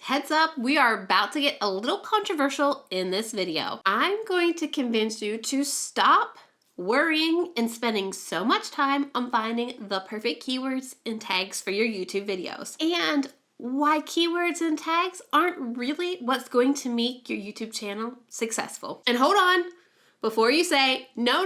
Heads up, we are about to get a little controversial in this video. I'm going to convince you to stop worrying and spending so much time on finding the perfect keywords and tags for your YouTube videos. And why keywords and tags aren't really what's going to make your YouTube channel successful. And hold on, before you say, no,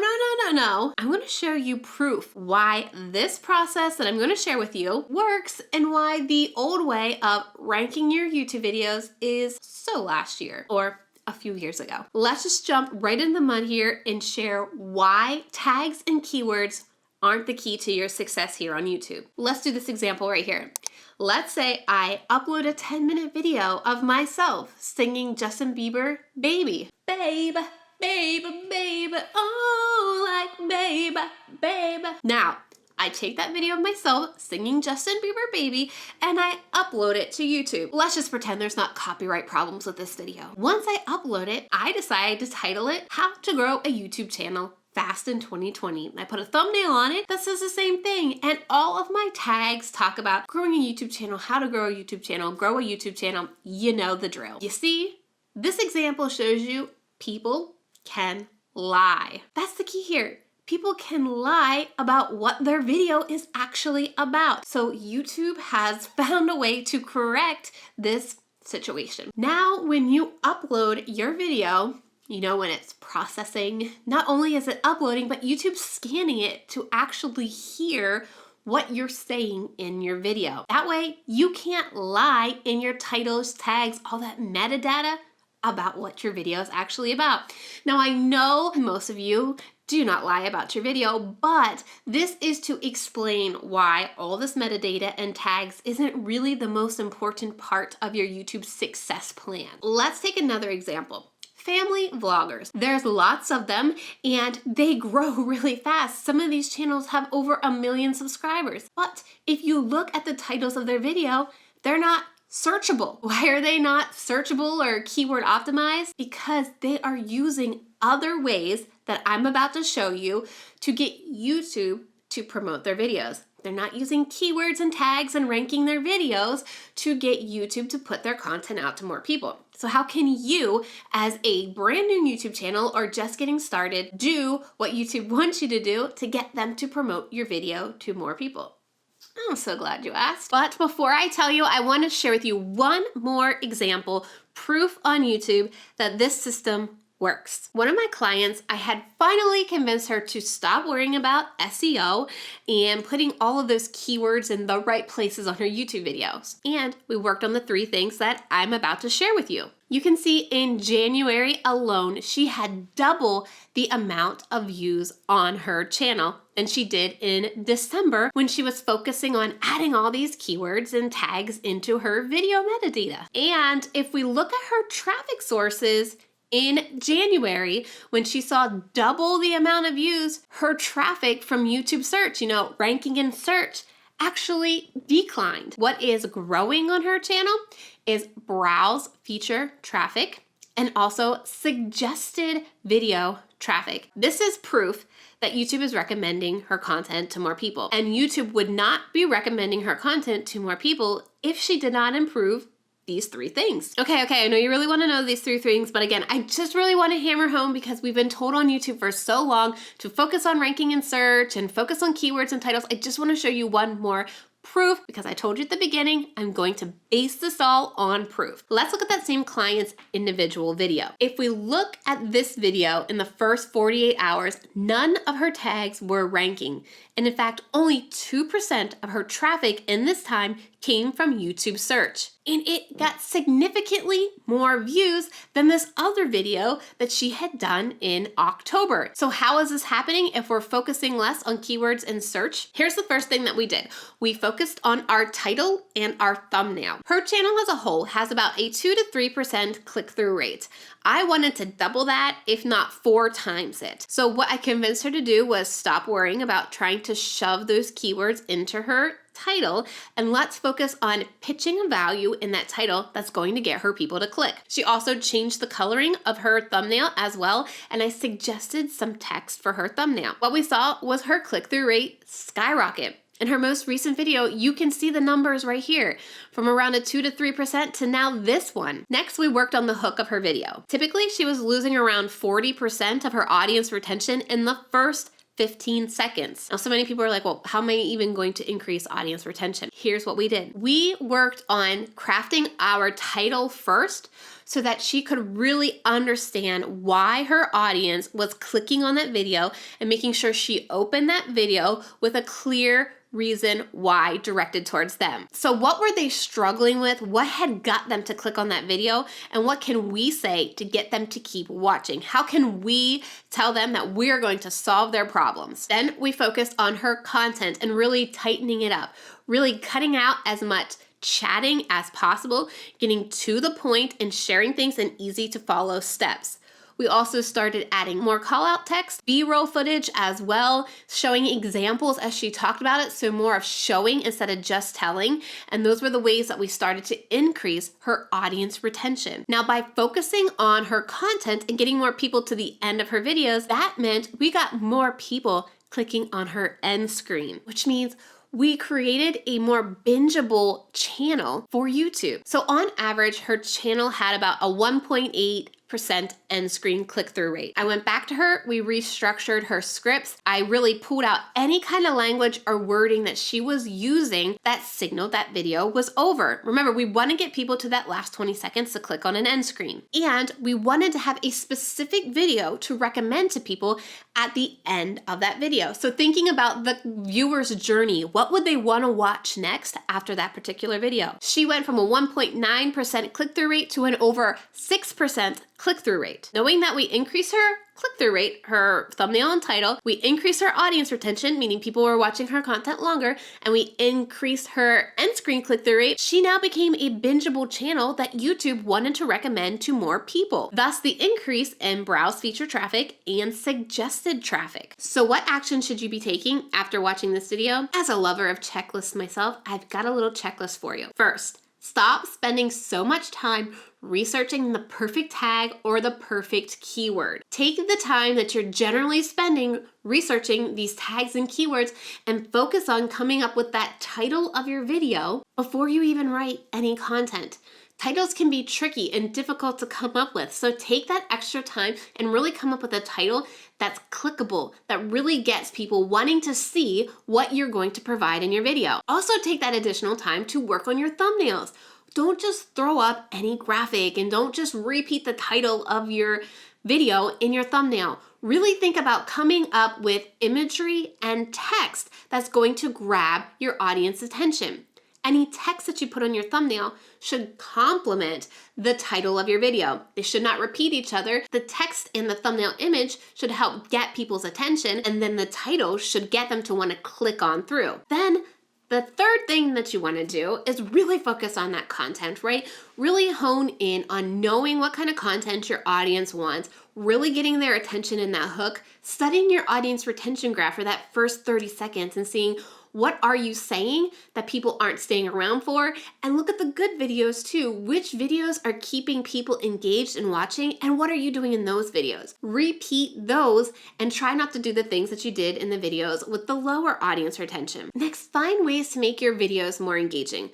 I'm going to show you proof why this process that I'm going to share with you works and why the old way of ranking your YouTube videos is so last year or a few years ago. Let's just jump right in the mud here and share why tags and keywords aren't the key to your success here on YouTube. Let's do this example right here. Let's say I upload a 10-minute video of myself singing Justin Bieber, Baby. Babe, babe, babe, oh, like babe, babe. Now, I take that video of myself singing Justin Bieber Baby and I upload it to YouTube. Let's just pretend there's not copyright problems with this video. Once I upload it, I decide to title it How to Grow a YouTube Channel Fast in 2020. I put a thumbnail on it that says the same thing, and all of my tags talk about growing a YouTube channel, how to grow a YouTube channel, grow a YouTube channel. You know the drill. You see, this example shows you people can lie. That's the key here. People can lie about what their video is actually about. So YouTube has found a way to correct this situation. Now, when you upload your video, you know, when it's processing, not only is it uploading, but YouTube's scanning it to actually hear what you're saying in your video. That way, you can't lie in your titles, tags, all that metadata about what your video is actually about. Now, I know most of you do not lie about your video, but this is to explain why all this metadata and tags isn't really the most important part of your YouTube success plan. Let's take another example. Family vloggers. There's lots of them and they grow really fast. Some of these channels have over 1 million subscribers. But if you look at the titles of their video, they're not searchable. Why are they not searchable or keyword optimized? Because they are using other ways that I'm about to show you to get YouTube to promote their videos. They're not using keywords and tags and ranking their videos to get YouTube to put their content out to more people. So how can you, as a brand new YouTube channel or just getting started, do what YouTube wants you to do to get them to promote your video to more people? I'm so glad you asked. But before I tell you, I want to share with you one more example, proof on YouTube that this system works. One of my clients, I had finally convinced her to stop worrying about SEO and putting all of those keywords in the right places on her YouTube videos. And we worked on the 3 things that I'm about to share with you. You can see in January alone, she had double the amount of views on her channel than she did in December when she was focusing on adding all these keywords and tags into her video metadata. And if we look at her traffic sources, in January, when she saw double the amount of views, her traffic from YouTube search, ranking in search, actually declined. What is growing on her channel is browse feature traffic and also suggested video traffic. This is proof that YouTube is recommending her content to more people. And YouTube would not be recommending her content to more people if she did not improve these 3 things. Okay, I know you really want to know these 3 things, but again, I just really want to hammer home because we've been told on YouTube for so long to focus on ranking and search and focus on keywords and titles. I just want to show you one more proof because I told you at the beginning, I'm going to base this all on proof. Let's look at that same client's individual video. If we look at this video in the first 48 hours, none of her tags were ranking. And in fact, only 2% of her traffic in this time came from YouTube search. And it got significantly more views than this other video that she had done in October. So how is this happening if we're focusing less on keywords and search? Here's the first thing that we did. We focused on our title and our thumbnail. Her channel as a whole has about a 2 to 3% click-through rate. I wanted to double that, if not 4 times it. So what I convinced her to do was stop worrying about trying to shove those keywords into her title, and let's focus on pitching a value in that title that's going to get her people to click. She also changed the coloring of her thumbnail as well, and I suggested some text for her thumbnail. What we saw was her click-through rate skyrocket. In her most recent video, you can see the numbers right here, from around a 2 to 3% to now this one. Next, we worked on the hook of her video. Typically, she was losing around 40% of her audience retention in the first 15 seconds. Now, so many people are like, well, how am I even going to increase audience retention? Here's what we did. We worked on crafting our title first so that she could really understand why her audience was clicking on that video and making sure she opened that video with a clear reason why directed towards them. So what were they struggling with? What had got them to click on that video? And what can we say to get them to keep watching? How can we tell them that we're going to solve their problems? Then we focused on her content and really tightening it up, really cutting out as much chatting as possible, getting to the point and sharing things in easy to follow steps. We also started adding more call out text, B-roll footage as well, showing examples as she talked about it, so more of showing instead of just telling. And those were the ways that we started to increase her audience retention. Now, by focusing on her content and getting more people to the end of her videos, that meant we got more people clicking on her end screen, which means we created a more bingeable channel for YouTube. So on average, her channel had about a 1.8% end screen click-through rate. I went back to her, we restructured her scripts. I really pulled out any kind of language or wording that she was using that signaled that video was over. Remember, we want to get people to that last 20 seconds to click on an end screen. And we wanted to have a specific video to recommend to people at the end of that video. So thinking about the viewer's journey, what would they want to watch next after that particular video? She went from a 1.9% click-through rate to an over 6% click-through rate. Knowing that we increase her click-through rate, her thumbnail and title, we increase her audience retention, meaning people were watching her content longer, and we increased her end screen click-through rate, she now became a bingeable channel that YouTube wanted to recommend to more people. Thus, the increase in browse feature traffic and suggested traffic. So what action should you be taking after watching this video? As a lover of checklists myself, I've got a little checklist for you. First, stop spending so much time researching the perfect tag or the perfect keyword. Take the time that you're generally spending researching these tags and keywords and focus on coming up with that title of your video before you even write any content. Titles can be tricky and difficult to come up with, so take that extra time and really come up with a title that's clickable, that really gets people wanting to see what you're going to provide in your video. Also take that additional time to work on your thumbnails. Don't just throw up any graphic and don't just repeat the title of your video in your thumbnail. Really think about coming up with imagery and text that's going to grab your audience attention. Any text that you put on your thumbnail should complement the title of your video. They should not repeat each other. The text in the thumbnail image should help get people's attention, and then the title should get them to want to click on through. Then the third thing that you want to do is really focus on that content, right? Really hone in on knowing what kind of content your audience wants, really getting their attention in that hook, studying your audience retention graph for that first 30 seconds and seeing what are you saying that people aren't staying around for? And look at the good videos too. Which videos are keeping people engaged and watching, and what are you doing in those videos? Repeat those and try not to do the things that you did in the videos with the lower audience retention. Next, find ways to make your videos more engaging.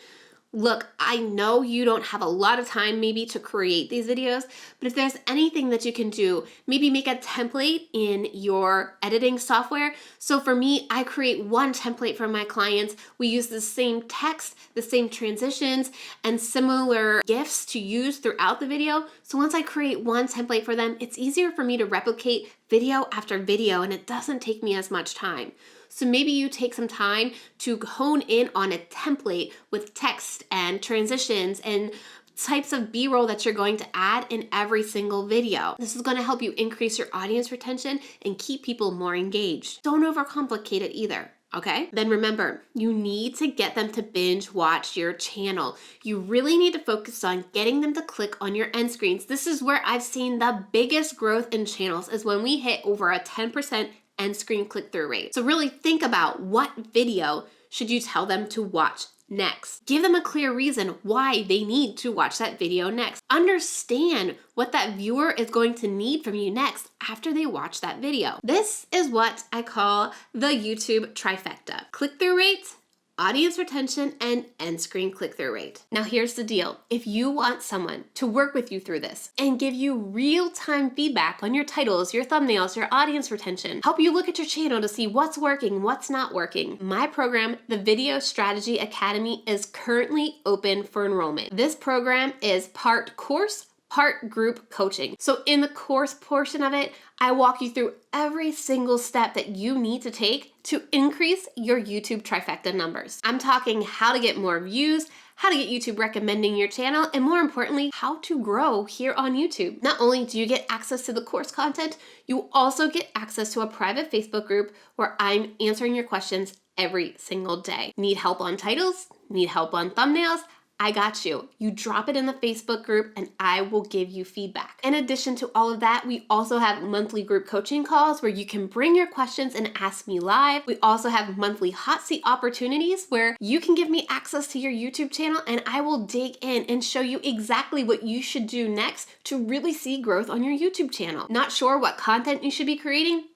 Look, I know you don't have a lot of time maybe to create these videos, but if there's anything that you can do, maybe make a template in your editing software. So for me, I create one template for my clients. We use the same text, the same transitions, and similar GIFs to use throughout the video. So once I create one template for them, it's easier for me to replicate video after video, and it doesn't take me as much time. So maybe you take some time to hone in on a template with text and transitions and types of B-roll that you're going to add in every single video. This is going to help you increase your audience retention and keep people more engaged. Don't overcomplicate it either. Okay? Then remember, you need to get them to binge watch your channel. You really need to focus on getting them to click on your end screens. This is where I've seen the biggest growth in channels, is when we hit over a 10% end screen click-through rate. So really think about, what video should you tell them to watch next. Give them a clear reason why they need to watch that video next. Understand what that viewer is going to need from you next after they watch that video. This is what I call the YouTube trifecta: click-through rate, audience retention, and end screen click-through rate. Now here's the deal. If you want someone to work with you through this and give you real-time feedback on your titles, your thumbnails, your audience retention, help you look at your channel to see what's working, what's not working, my program, the Video Strategy Academy, is currently open for enrollment. This program is part course, part group coaching. So in the course portion of it, I walk you through every single step that you need to take to increase your YouTube trifecta numbers. I'm talking how to get more views, how to get YouTube recommending your channel, and more importantly, how to grow here on YouTube. Not only do you get access to the course content, you also get access to a private Facebook group where I'm answering your questions every single day. Need help on titles? Need help on thumbnails? I got you. You drop it in the Facebook group and I will give you feedback. In addition to all of that, we also have monthly group coaching calls where you can bring your questions and ask me live. We also have monthly hot seat opportunities where you can give me access to your YouTube channel and I will dig in and show you exactly what you should do next to really see growth on your YouTube channel. Not sure what content you should be creating?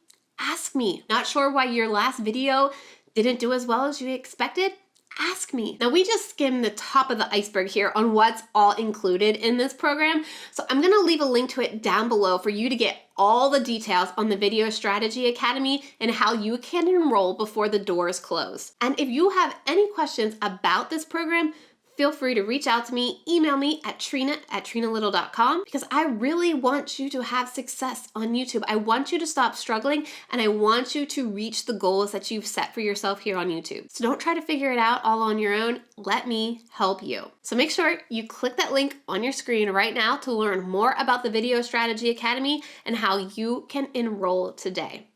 Ask me. Not sure why your last video didn't do as well as you expected? Ask me. Now we just skimmed the top of the iceberg here on what's all included in this program. So I'm gonna leave a link to it down below for you to get all the details on the Video Strategy Academy and how you can enroll before the doors close. And if you have any questions about this program, feel free to reach out to me, email me at trina@trinalittle.com, because I really want you to have success on YouTube. I want you to stop struggling and I want you to reach the goals that you've set for yourself here on YouTube. So don't try to figure it out all on your own. Let me help you. So make sure you click that link on your screen right now to learn more about the Video Strategy Academy and how you can enroll today.